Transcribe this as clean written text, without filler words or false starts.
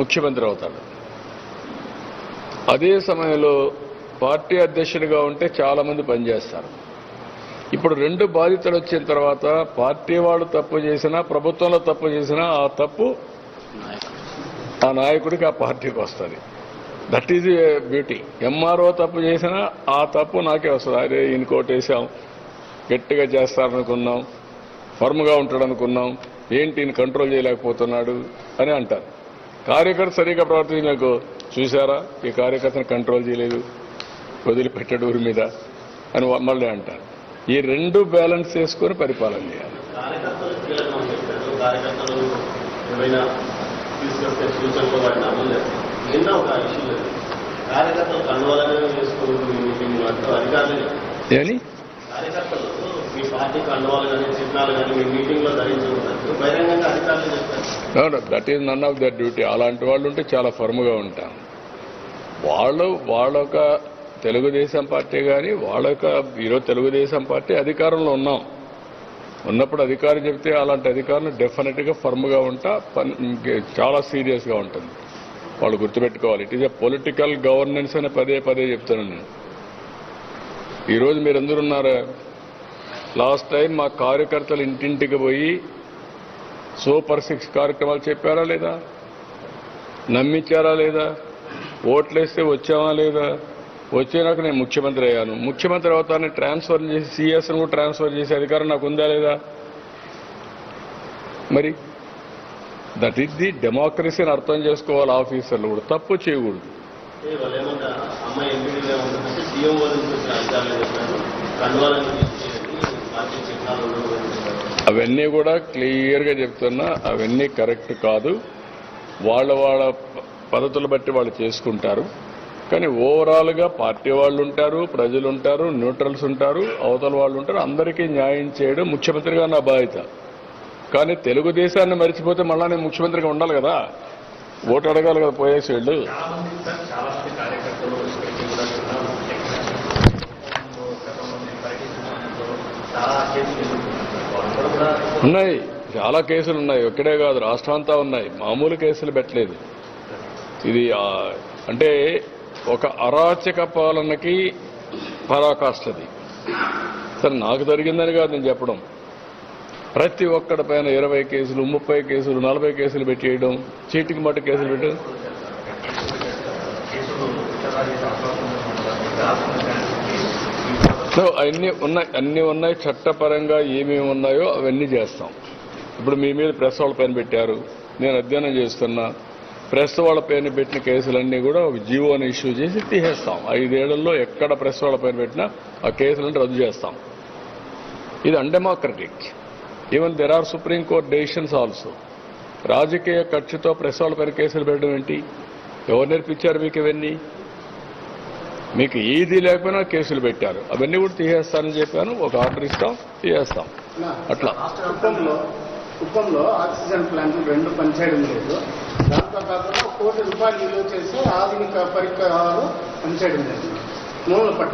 ముఖ్యమంత్రి అవుతాడు. అదే సమయంలో పార్టీ అధ్యక్షుడిగా ఉంటే చాలామంది పనిచేస్తారు. ఇప్పుడు రెండు బాధితులు వచ్చిన తర్వాత పార్టీ వాళ్ళు తప్పు చేసినా, ప్రభుత్వంలో తప్పు చేసినా ఆ తప్పు ఆ నాయకుడికి, ఆ పార్టీకి వస్తుంది. That is beauty. ఎంఆర్ఓ తప్పు చేసినా ఆ తప్పు నాకే వస్తుంది. అరే ఈయనకోటి వేసాం, గట్టిగా చేస్తారనుకున్నాం, ఫర్మ్గా ఉంటాడనుకున్నాం, ఏంటి ఈయన కంట్రోల్ చేయలేకపోతున్నాడు అని అంటారు. కార్యకర్త సరిగ్గా ప్రవర్తించకు, చూసారా ఈ కార్యకర్తను కంట్రోల్ చేయలేదు, వదిలిపెట్టాడు ఊరి మీద అని మళ్ళీ అంటారు. ఈ రెండు బ్యాలెన్స్ చేసుకొని పరిపాలన చేయాలి. Any that is none of their duty. అలాంటి వాళ్ళు ఉంటే చాలా ఫర్మ్గా ఉంటాం. వాళ్ళొక తెలుగుదేశం పార్టీ కానీ ఈరోజు తెలుగుదేశం పార్టీ అధికారంలో ఉన్నప్పుడు అధికారం చెప్తే అలాంటి అధికారులు డెఫినెట్గా ఫర్మ్గా ఉంటా, చాలా సీరియస్గా ఉంటుంది. వాళ్ళు గుర్తుపెట్టుకోవాలి. It is a political governance అని పదే పదే చెప్తున్నాను నేను. ఈరోజు మీరందరూ ఉన్నారా? లాస్ట్ టైం మా కార్యకర్తలు ఇంటింటికి పోయి సూపర్ 6 కార్యక్రమాలు చెప్పారా లేదా? నమ్మించారా లేదా? ఓట్లేస్తే వచ్చామా లేదా? వచ్చేనాక నేను ముఖ్యమంత్రి అయ్యాను. ముఖ్యమంత్రి అవుతానని ట్రాన్స్ఫర్ చేసి సిఎస్ను కూడా ట్రాన్స్ఫర్ చేసే అధికారం నాకు ఉందా లేదా? మరి దట్ ఈస్ ది డెమోక్రసీని అర్థం చేసుకోవాలి. ఆఫీసర్లు కూడా తప్పు చేయకూడదు. అవన్నీ కూడా క్లియర్గా చెప్తున్నా, అవన్నీ కరెక్ట్ కాదు. వాళ్ళ పద్ధతులు బట్టి వాళ్ళు చేసుకుంటారు. కానీ ఓవరాల్గా పార్టీ వాళ్ళు ఉంటారు, ప్రజలు ఉంటారు, న్యూట్రల్స్ ఉంటారు, అవతల వాళ్ళు ఉంటారు. అందరికీ న్యాయం చేయడం ముఖ్యమంత్రిగా నా బాధ్యత. కానీ తెలుగుదేశాన్ని మర్చిపోతే మళ్ళా నేను ముఖ్యమంత్రిగా ఉండాలి కదా, ఓటు అడగాలి కదా పోయేసేళ్ళు. ఉన్నాయి, చాలా కేసులు ఉన్నాయి. ఒక్కడే కాదు, రాష్ట్రం అంతా ఉన్నాయి. మామూలు కేసులు పెట్టలేదు. ఇది అంటే ఒక అరాచక పాలనకి పరాకాష్ఠది. సరే నాకు జరిగిందని కాదు నేను చెప్పడం. ప్రతి ఒక్కడి పైన 20 కేసులు, 30 కేసులు, 40 కేసులు పెట్టేయడం, చీటికి మట్టు కేసులు పెట్టడం. అన్నీ ఉన్నాయి. చట్టపరంగా ఏమేమి ఉన్నాయో అవన్నీ చేస్తాం. ఇప్పుడు మీ మీద ప్రెస్ వాళ్ళ పైన పెట్టారు, నేను అధ్యయనం చేస్తున్నా. ప్రెస్ వాళ్ళ పైన పెట్టిన కేసులన్నీ కూడా ఒక జీవోని ఇష్యూ చేసి తీసేస్తాం. 5 ఏళ్లలో ఎక్కడ ప్రెస్ వాళ్ళ పైన పెట్టినా ఆ కేసులను రద్దు చేస్తాం. ఇది undemocratic. Even there are supreme court decisions also. రాజకీయ కక్షతో ప్రెస్ వాళ్ళ పైన కేసులు పెట్టడం ఏంటి? ఎవరు నేర్పించారు మీకు ఇవన్నీ? మీకు ఏది లేకపోయినా కేసులు పెట్టారు. అవన్నీ కూడా తీసేస్తానని చెప్పాను. ఒక ఆర్డర్ ఇస్తాం, తీసేస్తాం. అట్లా కుప్పంలో ఆక్సిజన్ ప్లాంట్లు 2 పనిచేయడం లేదు. దాంతో కాకుండా ₹1 కోటి విలువ చేసి ఆధునిక పరికరాలు పనిచేయడం లేదు. మూలన పడ్డాయి.